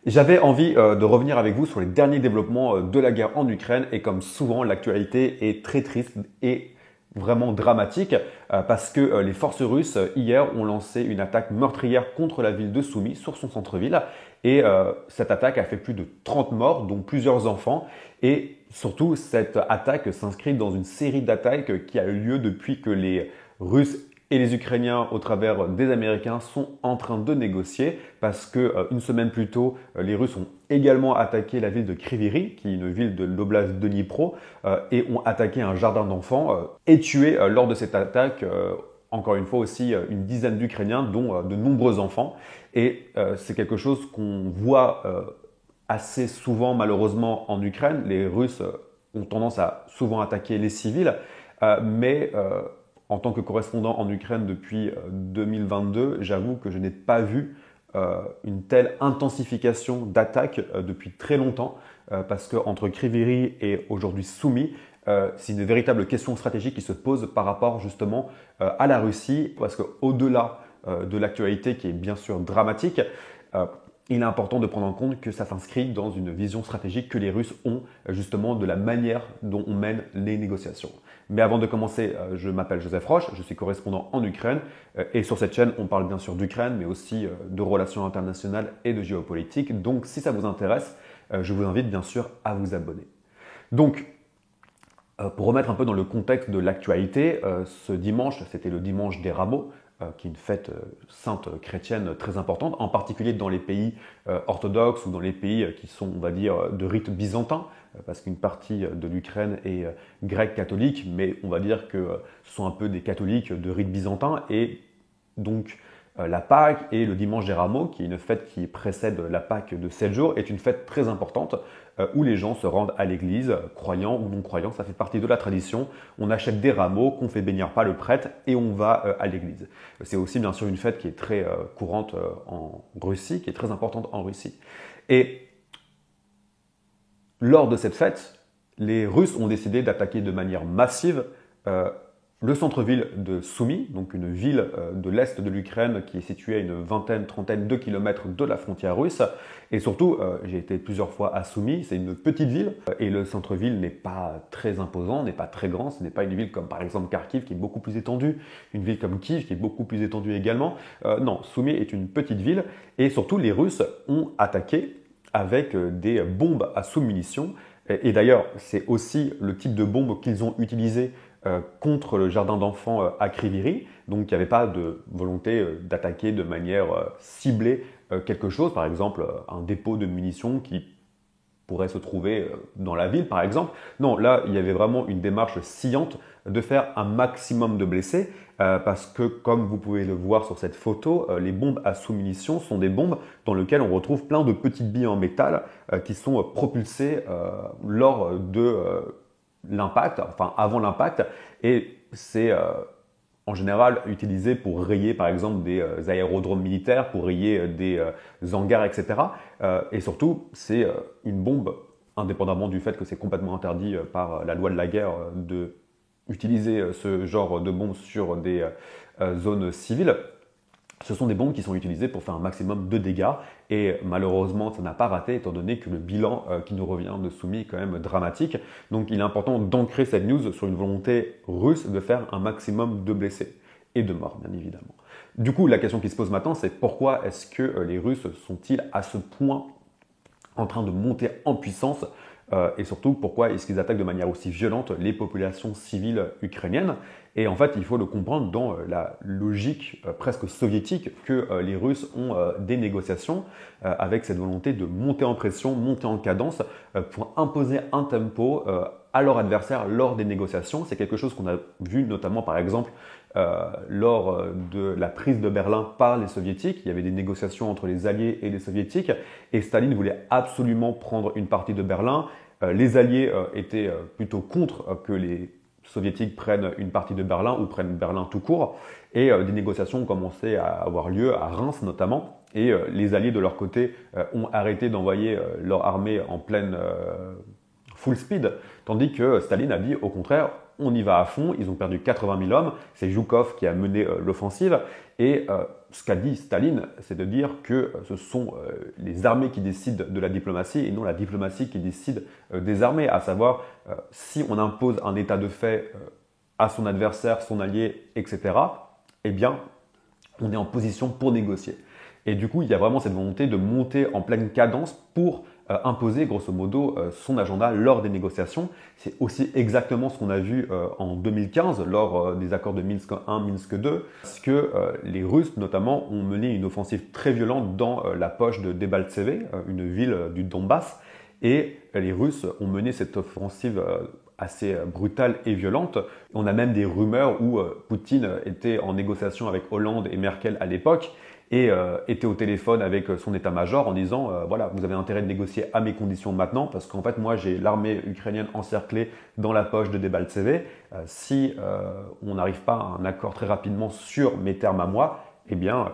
J'avais envie de revenir avec vous sur les derniers développements de la guerre en Ukraine et comme souvent l'actualité est très triste et vraiment dramatique parce que les forces russes hier ont lancé une attaque meurtrière contre la ville de Soumy sur son centre-ville et cette attaque a fait plus de 30 morts dont plusieurs enfants et surtout cette attaque s'inscrit dans une série d'attaques qui a eu lieu depuis que les Russes et les Ukrainiens, au travers des Américains, sont en train de négocier parce que une semaine plus tôt, les Russes ont également attaqué la ville de Kryvyi, qui est une ville de l'oblast de Dnipro, et ont attaqué un jardin d'enfants et tué lors de cette attaque. Encore une fois aussi une dizaine d'Ukrainiens, dont de nombreux enfants. Et c'est quelque chose qu'on voit assez souvent malheureusement en Ukraine. Les Russes ont tendance à souvent attaquer les civils, mais en tant que correspondant en Ukraine depuis 2022, j'avoue que je n'ai pas vu une telle intensification d'attaques depuis très longtemps, parce qu'entre Kryvyi et aujourd'hui Soumy, c'est une véritable question stratégique qui se pose par rapport justement à la Russie, parce qu'au-delà de l'actualité qui est bien sûr dramatique, il est important de prendre en compte que ça s'inscrit dans une vision stratégique que les Russes ont justement de la manière dont on mène les négociations. Mais avant de commencer, je m'appelle Joseph Roche, je suis correspondant en Ukraine et sur cette chaîne, on parle bien sûr d'Ukraine, mais aussi de relations internationales et de géopolitique. Donc si ça vous intéresse, je vous invite bien sûr à vous abonner. Donc, pour remettre un peu dans le contexte de l'actualité, ce dimanche, c'était le dimanche des Rameaux, qui est une fête sainte chrétienne très importante, en particulier dans les pays orthodoxes ou dans les pays qui sont, on va dire, de rite byzantin, parce qu'une partie de l'Ukraine est grecque catholique, mais on va dire que ce sont un peu des catholiques de rite byzantin, et donc la Pâque et le dimanche des Rameaux, qui est une fête qui précède la Pâque de 7 jours, est une fête très importante où les gens se rendent à l'église, croyants ou non croyants, ça fait partie de la tradition. On achète des rameaux qu'on fait bénir par le prêtre et on va à l'église. C'est aussi bien sûr une fête qui est très courante en Russie, qui est très importante en Russie. Et lors de cette fête, les Russes ont décidé d'attaquer de manière massive le centre-ville de Soumy, donc une ville de l'est de l'Ukraine qui est située à une vingtaine, trentaine de kilomètres de la frontière russe. Et surtout, j'ai été plusieurs fois à Soumy, c'est une petite ville et le centre-ville n'est pas très imposant, n'est pas très grand, ce n'est pas une ville comme par exemple Kharkiv qui est beaucoup plus étendue, une ville comme Kiev qui est beaucoup plus étendue également. Non, Soumy est une petite ville et surtout les Russes ont attaqué avec des bombes à sous-munitions. Et d'ailleurs, c'est aussi le type de bombe qu'ils ont utilisé contre le jardin d'enfants à Kryvyi. Donc il n'y avait pas de volonté d'attaquer de manière ciblée quelque chose, par exemple un dépôt de munitions qui pourrait se trouver dans la ville par exemple. Non, là il y avait vraiment une démarche sciente de faire un maximum de blessés parce que comme vous pouvez le voir sur cette photo, les bombes à sous-munitions sont des bombes dans lesquelles on retrouve plein de petites billes en métal qui sont propulsées lors de l'impact, enfin avant l'impact, et c'est en général utilisé pour rayer par exemple des aérodromes militaires, pour rayer des hangars, etc. Et surtout, c'est une bombe, indépendamment du fait que c'est complètement interdit par la loi de la guerre de utiliser ce genre de bombe sur des zones civiles. Ce sont des bombes qui sont utilisées pour faire un maximum de dégâts et malheureusement ça n'a pas raté étant donné que le bilan qui nous revient de Soumy est quand même dramatique. Donc il est important d'ancrer cette news sur une volonté russe de faire un maximum de blessés et de morts bien évidemment. Du coup la question qui se pose maintenant c'est pourquoi est-ce que les Russes sont-ils à ce point en train de monter en puissance et surtout pourquoi est-ce qu'ils attaquent de manière aussi violente les populations civiles ukrainiennes. Et en fait il faut le comprendre dans la logique presque soviétique que les Russes ont des négociations avec cette volonté de monter en pression, monter en cadence pour imposer un tempo à leur adversaire lors des négociations. C'est quelque chose qu'on a vu notamment par exemple lors de la prise de Berlin par les soviétiques. Il y avait des négociations entre les alliés et les soviétiques et Staline voulait absolument prendre une partie de Berlin. Les alliés étaient plutôt contre que les soviétiques prennent une partie de Berlin ou prennent Berlin tout court et des négociations ont commencé à avoir lieu à Reims notamment et les alliés de leur côté ont arrêté d'envoyer leur armée en pleine full speed, tandis que Staline a dit au contraire on y va à fond, ils ont perdu 80 000 hommes, c'est Zhukov qui a mené l'offensive et ce qu'a dit Staline, c'est de dire que ce sont les armées qui décident de la diplomatie et non la diplomatie qui décide des armées, à savoir si on impose un état de fait à son adversaire, son allié, etc., eh bien, on est en position pour négocier. Et du coup, il y a vraiment cette volonté de monter en pleine cadence pour imposer grosso modo son agenda lors des négociations. C'est aussi exactement ce qu'on a vu en 2015 lors des accords de Minsk 1, Minsk 2, parce que les Russes notamment ont mené une offensive très violente dans la poche de Debaltseve, une ville du Donbass, et les Russes ont mené cette offensive assez brutale et violente. On a même des rumeurs où Poutine était en négociation avec Hollande et Merkel à l'époque, et était au téléphone avec son état-major en disant voilà, vous avez intérêt de négocier à mes conditions maintenant parce qu'en fait moi j'ai l'armée ukrainienne encerclée dans la poche de Debaltseve. Si on n'arrive pas à un accord très rapidement sur mes termes à moi, eh bien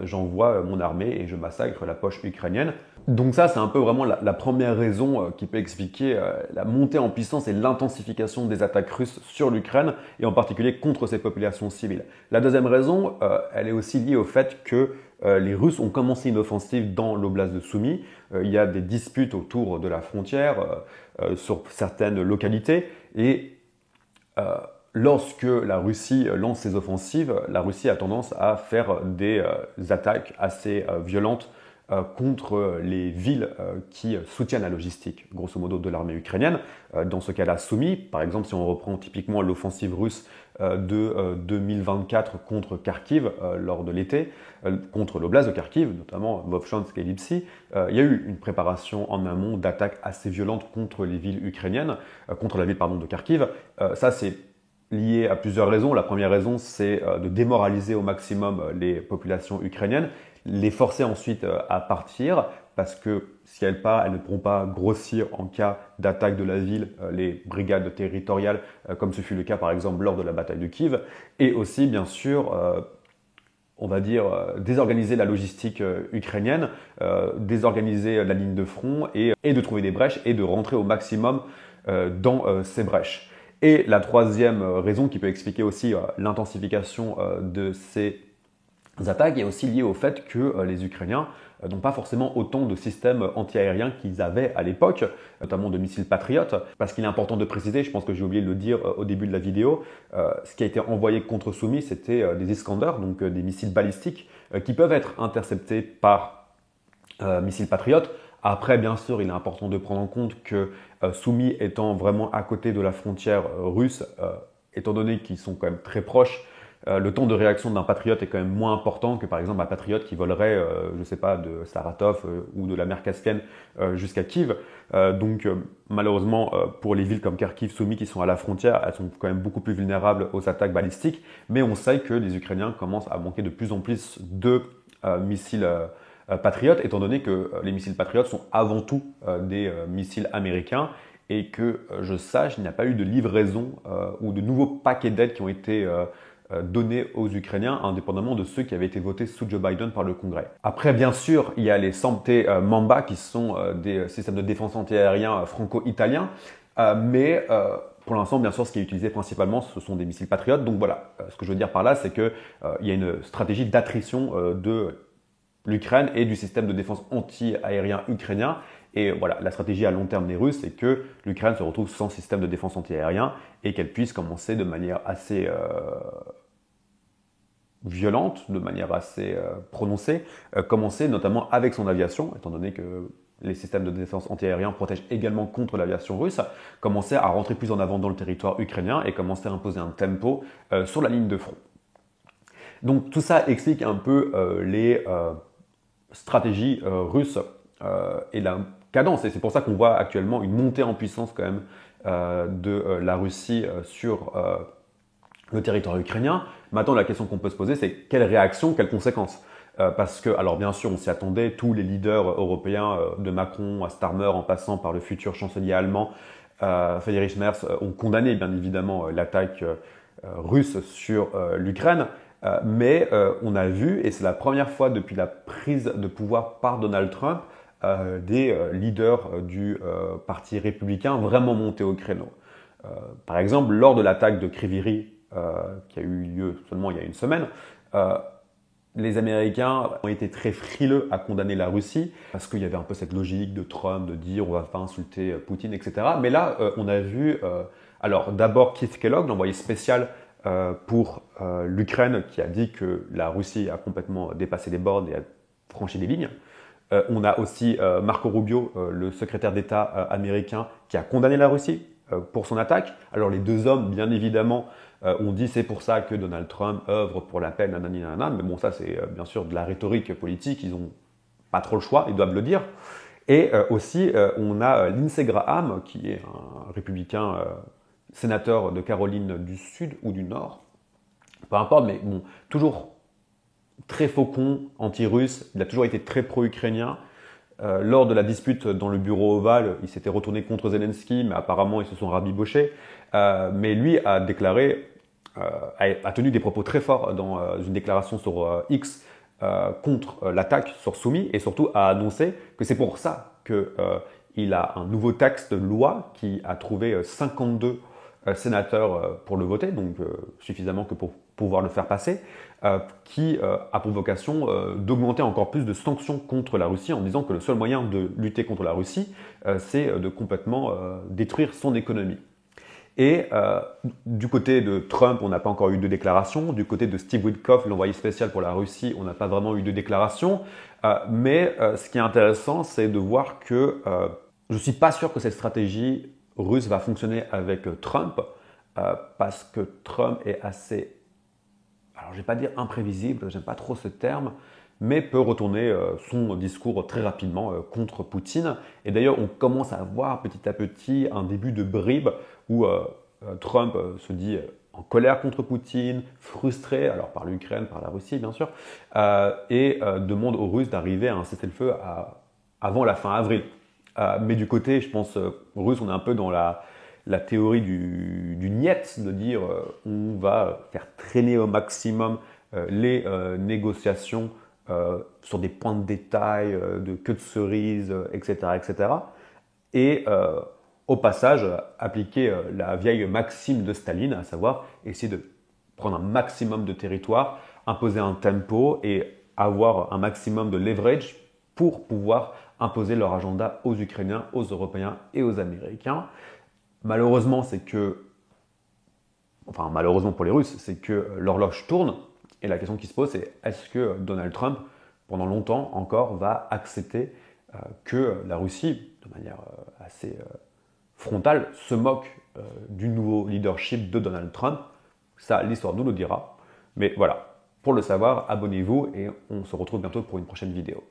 j'envoie mon armée et je massacre la poche ukrainienne. Donc ça, c'est un peu vraiment la première raison qui peut expliquer la montée en puissance et l'intensification des attaques russes sur l'Ukraine, et en particulier contre ces populations civiles. La deuxième raison, elle est aussi liée au fait que les Russes ont commencé une offensive dans l'oblast de Soumy. Il y a des disputes autour de la frontière sur certaines localités, et lorsque la Russie lance ses offensives, la Russie a tendance à faire des attaques assez violentes contre les villes qui soutiennent la logistique, grosso modo, de l'armée ukrainienne. Dans ce cas-là, Soumy, par exemple, si on reprend typiquement l'offensive russe de 2024 contre Kharkiv lors de l'été, contre l'oblast de Kharkiv, notamment Vovchansk et Lipsy, il y a eu une préparation en amont d'attaques assez violentes contre les villes ukrainiennes, contre la ville de Kharkiv. Ça, c'est lié à plusieurs raisons. La première raison, c'est de démoraliser au maximum les populations ukrainiennes, les forcer ensuite à partir, parce que si elles partent, elles ne pourront pas grossir en cas d'attaque de la ville, les brigades territoriales, comme ce fut le cas par exemple lors de la bataille de Kiev, et aussi bien sûr, on va dire, désorganiser la logistique ukrainienne, désorganiser la ligne de front, et de trouver des brèches et de rentrer au maximum dans ces brèches. Et la troisième raison qui peut expliquer aussi l'intensification de ces attaques est aussi liée au fait que les Ukrainiens n'ont pas forcément autant de systèmes antiaériens qu'ils avaient à l'époque, notamment de missiles Patriot, parce qu'il est important de préciser, je pense que j'ai oublié de le dire au début de la vidéo, ce qui a été envoyé contre Soumy, c'était des Iskander, donc des missiles balistiques, qui peuvent être interceptés par missiles Patriot. Après, bien sûr, il est important de prendre en compte que Soumy étant vraiment à côté de la frontière russe, étant donné qu'ils sont quand même très proches, le temps de réaction d'un patriote est quand même moins important que par exemple un patriote qui volerait, je ne sais pas, de Saratov ou de la mer Caspienne jusqu'à Kiev. Donc malheureusement, pour les villes comme Kharkiv, Soumy qui sont à la frontière, elles sont quand même beaucoup plus vulnérables aux attaques balistiques. Mais on sait que les Ukrainiens commencent à manquer de plus en plus de missiles Patriot, étant donné que les missiles Patriot sont avant tout des missiles américains, et que je sache, il n'y a pas eu de livraison ou de nouveaux paquets d'aide qui ont été donnés aux Ukrainiens, indépendamment de ceux qui avaient été votés sous Joe Biden par le Congrès. Après, bien sûr, il y a les Samte Mamba, qui sont des systèmes de défense antiaérien franco-italiens, mais pour l'instant, bien sûr, ce qui est utilisé principalement, ce sont des missiles Patriot. Donc voilà, ce que je veux dire par là, c'est qu'il y a une stratégie d'attrition de l'Ukraine et du système de défense anti-aérien ukrainien. Et voilà, la stratégie à long terme des Russes, c'est que l'Ukraine se retrouve sans système de défense anti-aérien et qu'elle puisse commencer de manière assez violente, de manière assez prononcée, commencer notamment avec son aviation, étant donné que les systèmes de défense anti-aérien protègent également contre l'aviation russe, commencer à rentrer plus en avant dans le territoire ukrainien et commencer à imposer un tempo sur la ligne de front. Donc tout ça explique un peu les stratégies russes et la cadence. Et c'est pour ça qu'on voit actuellement une montée en puissance quand même de la Russie sur le territoire ukrainien. Maintenant, la question qu'on peut se poser, c'est quelle réaction, quelles conséquences? Parce que, alors bien sûr, on s'y attendait, tous les leaders européens, de Macron à Starmer, en passant par le futur chancelier allemand, Friedrich Merz, ont condamné bien évidemment l'attaque russe sur l'Ukraine. Mais on a vu, et c'est la première fois depuis la prise de pouvoir par Donald Trump, des leaders du parti républicain vraiment montés au créneau. Par exemple, lors de l'attaque de Kryvyi Rih, qui a eu lieu seulement il y a une semaine, les Américains ont été très frileux à condamner la Russie parce qu'il y avait un peu cette logique de Trump de dire on va pas insulter Poutine, etc. Mais là, on a vu, alors d'abord Keith Kellogg, l'envoyé spécial pour l'Ukraine, qui a dit que la Russie a complètement dépassé les bornes et a franchi les lignes. On a aussi Marco Rubio, le secrétaire d'État américain, qui a condamné la Russie pour son attaque. Alors les deux hommes, bien évidemment, ont dit c'est pour ça que Donald Trump œuvre pour la paix, nanani, nanana. Mais bon, ça c'est bien sûr de la rhétorique politique, ils n'ont pas trop le choix, ils doivent le dire. Et aussi, on a Lindsey Graham, qui est un républicain sénateur de Caroline du Sud ou du Nord, peu importe, mais bon, toujours très faucon, anti-russe, il a toujours été très pro-ukrainien. Lors de la dispute dans le bureau ovale, il s'était retourné contre Zelensky, mais apparemment ils se sont rabibochés. Mais lui a déclaré, a tenu des propos très forts dans une déclaration sur X contre l'attaque sur Soumy, et surtout a annoncé que c'est pour ça qu'il a un nouveau texte de loi qui a trouvé 52 sénateurs pour le voter, donc suffisamment que pour pouvoir le faire passer, qui a pour vocation d'augmenter encore plus de sanctions contre la Russie en disant que le seul moyen de lutter contre la Russie, c'est de complètement détruire son économie. Et du côté de Trump, on n'a pas encore eu de déclaration. Du côté de Steve Witkoff, l'envoyé spécial pour la Russie, on n'a pas vraiment eu de déclaration. Mais ce qui est intéressant, c'est de voir que je ne suis pas sûr que cette stratégie russe va fonctionner avec Trump, parce que Trump est assez, alors je ne vais pas dire imprévisible, j'aime pas trop ce terme, mais peut retourner son discours très rapidement contre Poutine. Et d'ailleurs, on commence à voir petit à petit un début de bribe où Trump se dit en colère contre Poutine, frustré, alors par l'Ukraine, par la Russie bien sûr, et demande aux Russes d'arriver à un cessez-le-feu avant la fin avril. Mais du côté, je pense, russe, on est un peu dans la théorie du niet, de dire on va faire traîner au maximum les négociations sur des points de détail, de queue de cerise, etc., etc. Et au passage, appliquer la vieille maxime de Staline, à savoir essayer de prendre un maximum de territoire, imposer un tempo et avoir un maximum de leverage pour pouvoir imposer leur agenda aux Ukrainiens, aux Européens et aux Américains. Malheureusement, malheureusement pour les Russes, c'est que l'horloge tourne et la question qui se pose, c'est est-ce que Donald Trump, pendant longtemps encore, va accepter que la Russie, de manière assez frontale, se moque du nouveau leadership de Donald Trump? Ça, l'histoire nous le dira. Mais voilà, pour le savoir, abonnez-vous et on se retrouve bientôt pour une prochaine vidéo.